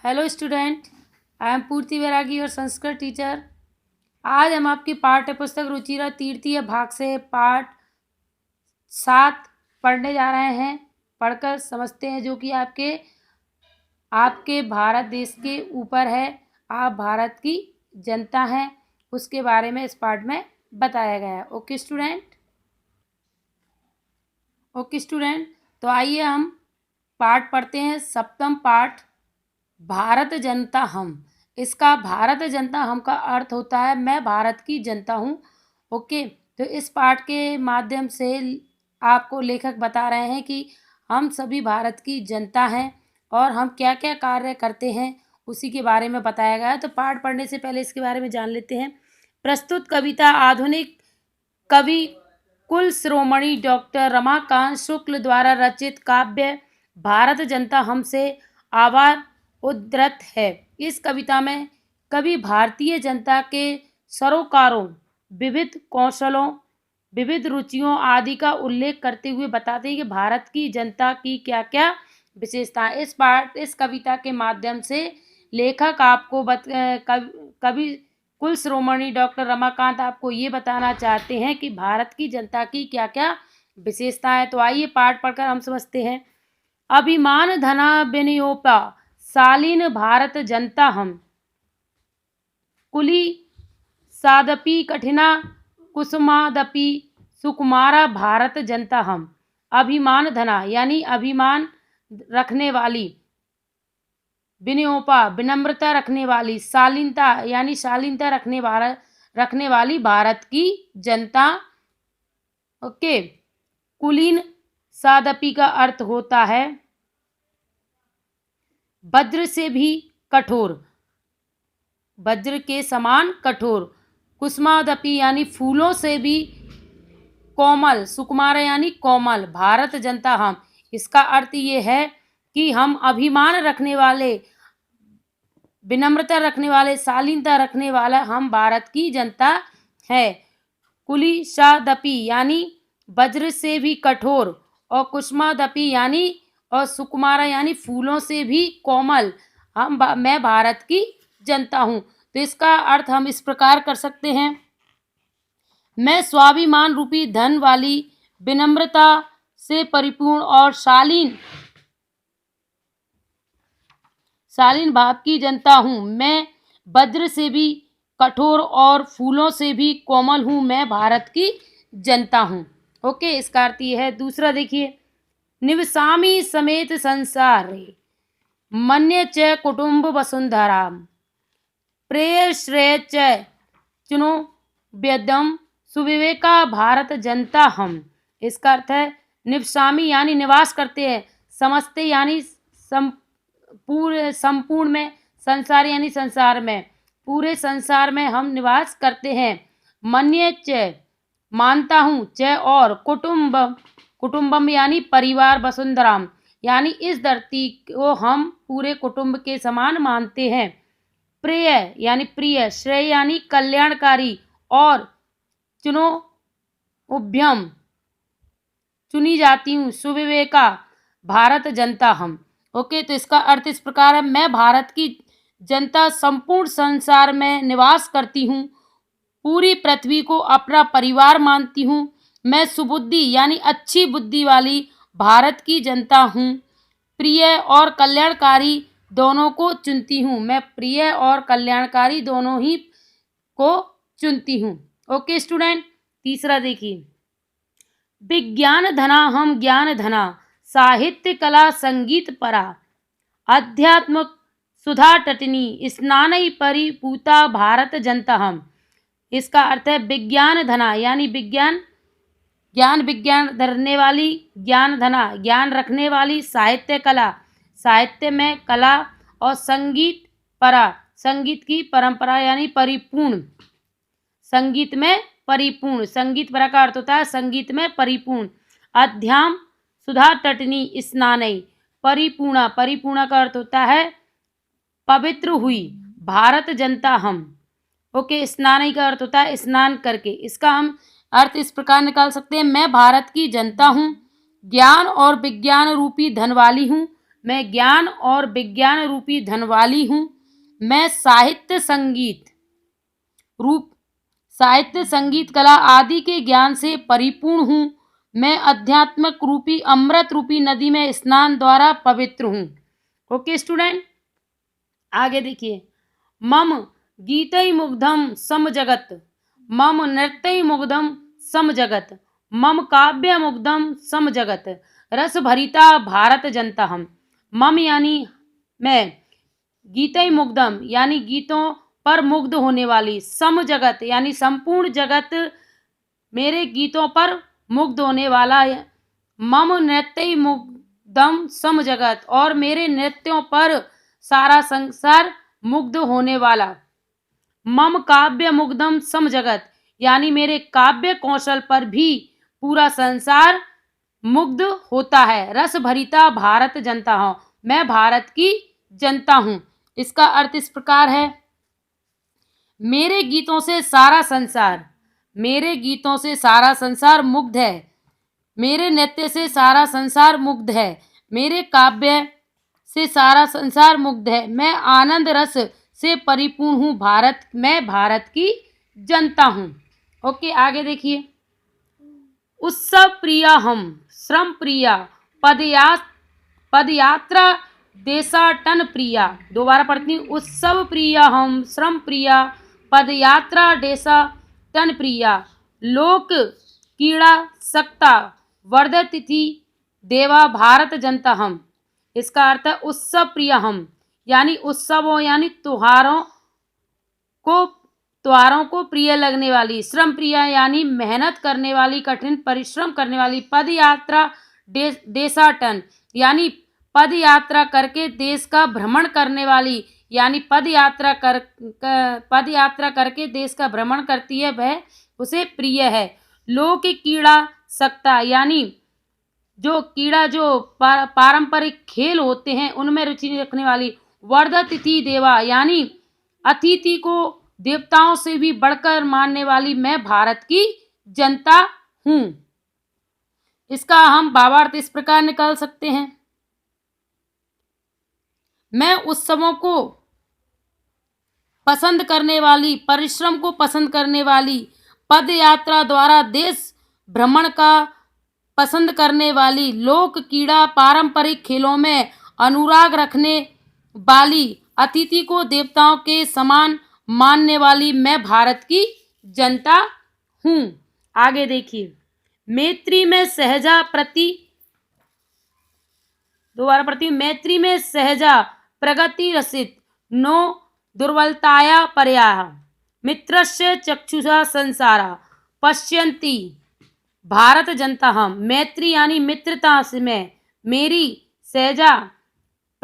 Hello student, I am पूर्ति वैरागी और Sanskrit teacher. आज हम आपकी पाठ्य पुस्तक रुचिरा तृतीय भाग से पाठ 7 पढ़ने जा रहे हैं। पढ़कर समझते हैं जो कि आपके भारत देश के ऊपर है। आप भारत की जनता हैं, उसके बारे में इस पाठ में बताया गया है। ओके स्टूडेंट, तो आइए हम पाठ पढ़ते हैं। सप्तम पाठ, भारत जनता हम। इसका भारत जनता हम का अर्थ होता है मैं भारत की जनता हूँ। ओके, तो इस पाठ के माध्यम से आपको लेखक बता रहे हैं कि हम सभी भारत की जनता हैं और हम क्या क्या कार्य करते हैं उसी के बारे में बताया गया है। तो पाठ पढ़ने से पहले इसके बारे में जान लेते हैं। प्रस्तुत कविता आधुनिक कवि कुल शिरोमणि डॉक्टर रमाकांत शुक्ल द्वारा रचित काव्य भारत जनता हम से आभार उद्धृत है। इस कविता में कवि भारतीय जनता के सरोकारों, विविध कौशलों, विविध रुचियों आदि का उल्लेख करते हुए बताते हैं कि भारत की जनता की क्या क्या विशेषताएं। इस कविता के माध्यम से लेखक आपको कवि कुल शिरोमणि डॉक्टर रमाकांत आपको ये बताना चाहते हैं कि भारत की जनता की क्या क्या विशेषताएं। तो आइए पाठ पढ़कर हम समझते हैं। अभिमान धना विनयोपा शालीन भारत जनता हम, कुली सादपि कठिना कुसुमादपि सुकुमारा भारत जनता हम। अभिमान धना यानी अभिमान रखने वाली, विनयोपा विनम्रता रखने वाली, शालीनता यानी शालीनता रखने वाली भारत की जनता। ओके, कुलीन सादपि का अर्थ होता है वज्र से भी कठोर, वज्र के समान कठोर। कुसुमादपि यानी फूलों से भी कोमल, सुकुमार यानी कोमल भारत जनता हम। इसका अर्थ ये है कि हम अभिमान रखने वाले, विनम्रता रखने वाले, शालीनता रखने वाला हम भारत की जनता है। कुलिशादपि यानी वज्र से भी कठोर और कुसुमादपि यानी और सुकुमारा यानी फूलों से भी कोमल मैं भारत की जनता हूँ। तो इसका अर्थ हम इस प्रकार कर सकते हैं। मैं स्वाभिमान रूपी धन वाली, विनम्रता से परिपूर्ण और शालीन भाव की जनता हूँ। मैं वज्र से भी कठोर और फूलों से भी कोमल हूँ। मैं भारत की जनता हूँ। ओके, इसका अर्थ ये है। दूसरा देखिए, निवसामि समेत संसारे मन्य च कुटुंब वसुंधरा प्रेय श्रेय च चुनो व्यदम सुविवेका भारत जनता हम। इसका अर्थ है निवसामि यानी निवास करते हैं, समझते यानी संपूर्ण में, संसार यानी संसार में, पूरे संसार में हम निवास करते हैं। मन्य च मानता हूँ, च और कुटुंबम यानी परिवार, वसुंधराम यानी इस धरती को हम पूरे कुटुंब के समान मानते हैं। प्रिय यानी प्रिय, श्रेय यानी कल्याणकारी और चुनो उभ्यम चुनी जाती हूँ, सुविवेका भारत जनता हम। ओके, तो इसका अर्थ इस प्रकार है। मैं भारत की जनता संपूर्ण संसार में निवास करती हूँ, पूरी पृथ्वी को अपना परिवार मानती हूँ। मैं सुबुद्धि यानी अच्छी बुद्धि वाली भारत की जनता हूँ। प्रिय और कल्याणकारी दोनों को चुनती हूँ। मैं प्रिय और कल्याणकारी दोनों ही को चुनती हूँ। ओके स्टूडेंट, तीसरा देखिए, विज्ञान धना हम ज्ञान धना, साहित्य कला संगीत परा, अध्यात्म सुधा तटिनी स्नानई परिपूता भारत जनता हम। इसका अर्थ है विज्ञान धना यानी विज्ञान धरने वाली, ज्ञान धना ज्ञान रखने वाली, साहित्य कला साहित्य में कला, और संगीत परा संगीत की परंपरा यानी परिपूर्ण, संगीत में परिपूर्ण, संगीत परा का अर्थ होता है संगीत में परिपूर्ण। अध्याम सुधा तटनी स्नानई परिपूर्णा का अर्थ होता है पवित्र हुई भारत जनता हम। ओके, स्नानई का अर्थ होता है स्नान करके। इसका हम अर्थ इस प्रकार निकाल सकते हैं। मैं भारत की जनता हूँ, ज्ञान और विज्ञान रूपी धन वाली हूँ, मैं ज्ञान और विज्ञान रूपी धन वाली हूँ। मैं साहित्य संगीत कला आदि के ज्ञान से परिपूर्ण हूँ। मैं अध्यात्मक रूपी अमृत रूपी नदी में स्नान द्वारा पवित्र हूँ। ओके स्टूडेंट, आगे देखिए। मम गीतै मुग्धम सम जगत, मम नृत्यै मुग्धम सम जगत, मम काव्य मुग्धम सम जगत, रस भरिता भारत जनता हम। मम यानी मैं, गीतै मुग्धम यानी गीतों पर मुग्ध होने वाली, सम जगत यानी संपूर्ण जगत मेरे गीतों पर मुग्ध होने वाला है। मम नृत्यै मुग्धम सम जगत, और मेरे नृत्यों पर सारा संसार मुग्ध होने वाला। मम काव्य मुग्धम सम जगत यानी मेरे काव्य कौशल पर भी पूरा संसार मुग्ध होता है। रस भरिता भारत जनता हूँ, मैं भारत की जनता हूँ। इसका अर्थ इस प्रकार है, मेरे गीतों से सारा संसार मुग्ध है। मेरे नृत्य से सारा संसार मुग्ध है। मेरे काव्य से सारा संसार मुग्ध है। मैं आनंद रस से परिपूर्ण हूँ। मैं भारत की जनता हूँ। ओके, आगे देखिए। उत्सव प्रिया हम, श्रम प्रिया, पदयात्रा देशाटन प्रिया। दोबारा पढ़ती हूँ। उत्सव प्रिया हम, श्रम प्रिया, पदयात्रा देशाटन प्रिया, लोक कीड़ा सक्ता वर्धतिथि देवा भारत जनता हम। इसका अर्थ है उत्सव प्रिय हम यानी उत्सवों यानी त्योहारों को प्रिय लगने वाली, श्रम प्रिय यानी मेहनत करने वाली, कठिन परिश्रम करने वाली, पद यात्रा देशाटन यानी पद यात्रा करके देश का भ्रमण करने वाली, यानी पद यात्रा करके देश का भ्रमण करती है, वह उसे प्रिय है। लोक कीड़ा सक्ता यानी जो पारंपरिक खेल होते हैं उनमें रुचि रखने वाली। वर्धतिथि देवा यानी अतिथि को देवताओं से भी बढ़कर मानने वाली मैं भारत की जनता हूँ। इसका हम भावार्थ इस प्रकार निकाल सकते हैं। मैं उत्सवों को पसंद करने वाली, परिश्रम को पसंद करने वाली, पद यात्रा द्वारा देश भ्रमण का पसंद करने वाली, लोक कीड़ा पारंपरिक खेलों में अनुराग रखने वाली, अतिथि को देवताओं के समान मानने वाली मैं भारत की जनता हूँ। आगे देखिए। मैत्री में सहजा प्रगति रसित नो दुर्बलताया पर्याः, मित्रस्य चक्षुषा संसारा पश्यन्ति भारत जनता हम। मैत्री यानी मित्रता में मेरी सहजा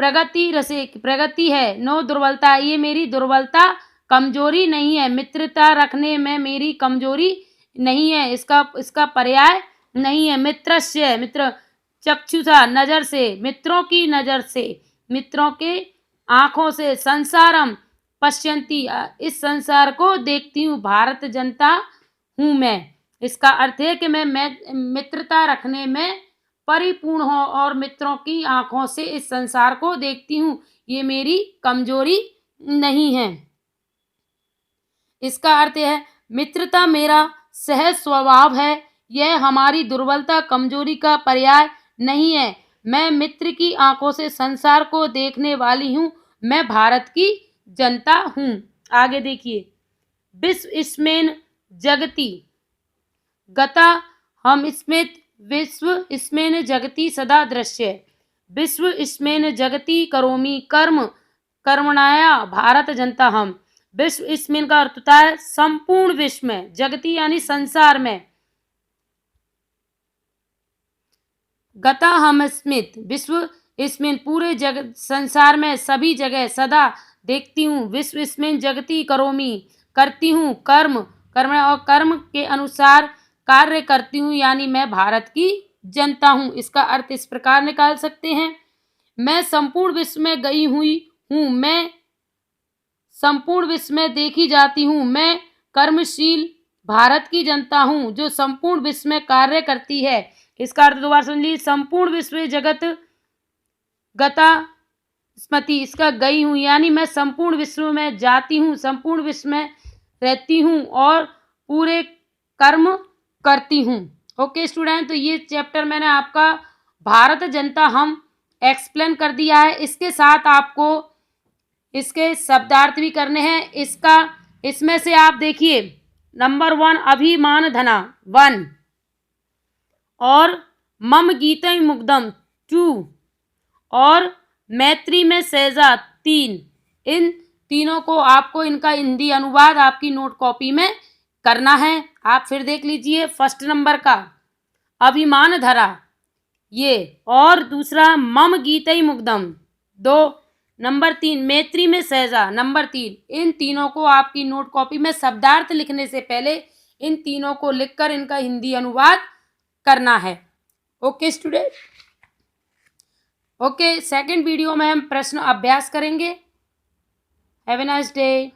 प्रगति है, नो दुर्बलता, ये मेरी दुर्बलता कमजोरी नहीं है। मित्रता रखने में मेरी कमजोरी नहीं है, इसका पर्याय नहीं है। मित्र चक्षुषा नजर से, मित्रों की नजर से, मित्रों के आंखों से, संसारम पश्यन्ति इस संसार को देखती हूँ, भारत जनता हूँ मैं। इसका अर्थ है कि मैं मित्रता रखने में परिपूर्ण हूँ और मित्रों की आंखों से इस संसार को देखती हूँ, ये मेरी कमजोरी नहीं है। इसका अर्थ है मित्रता मेरा सहज स्वभाव है, यह हमारी दुर्बलता कमजोरी का पर्याय नहीं है। मैं मित्र की आंखों से संसार को देखने वाली हूँ, मैं भारत की जनता हूँ। आगे देखिए। विश्व जगति गता हम स्मित, विश्व स्मेन जगति सदा दृश्य, विश्व स्मेन जगति करोमि कर्म कर्मणाया भारत जनता हम। विश्व स्मेन का अर्थ होता है संपूर्ण विश्व में, जगति यानी संसार में, गता हम स्मित विश्व स्मेन पूरे जगत संसार में सभी जगह सदा देखती हूँ। विश्व स्मेन जगति करोमि करती हूँ, कर्म और कर्म के अनुसार कार्य करती हूँ, यानी मैं भारत की जनता हूँ। इसका अर्थ इस प्रकार निकाल सकते हैं। मैं संपूर्ण विश्व में गई हुई हूँ, मैं संपूर्ण विश्व में देखी जाती हूँ, मैं कर्मशील भारत की जनता हूँ जो संपूर्ण विश्व में कार्य करती है। इसका अर्थ दोबारा सुन लीजिए। संपूर्ण विश्व जगत गता स्मृति, इसका गई हूँ, यानी मैं संपूर्ण विश्व में जाती हूँ, संपूर्ण विश्व में रहती हूँ और पूरे कर्म करती हूँ। ओके स्टूडेंट, तो ये चैप्टर मैंने आपका भारत जनता हम एक्सप्लेन कर दिया है। इसके साथ आपको इसके शब्दार्थ भी करने हैं। इसमें से आप देखिए, नंबर 1 अभिमान धना 1 और मम गीतम मुग्धम 2 और मैत्री में सहजा 3। इन तीनों को आपको इनका हिंदी अनुवाद आपकी नोट कॉपी में करना है। आप फिर देख लीजिए, फर्स्ट नंबर का अभिमान धरा ये, और दूसरा मम गीतई मुग्धम 2, नंबर 3 मैत्री में सहजा नंबर 3। इन तीनों को आपकी नोट कॉपी में शब्दार्थ लिखने से पहले इन तीनों को लिखकर इनका हिंदी अनुवाद करना है। Okay student, okay, second video में हम प्रश्न अभ्यास करेंगे। Have a nice day.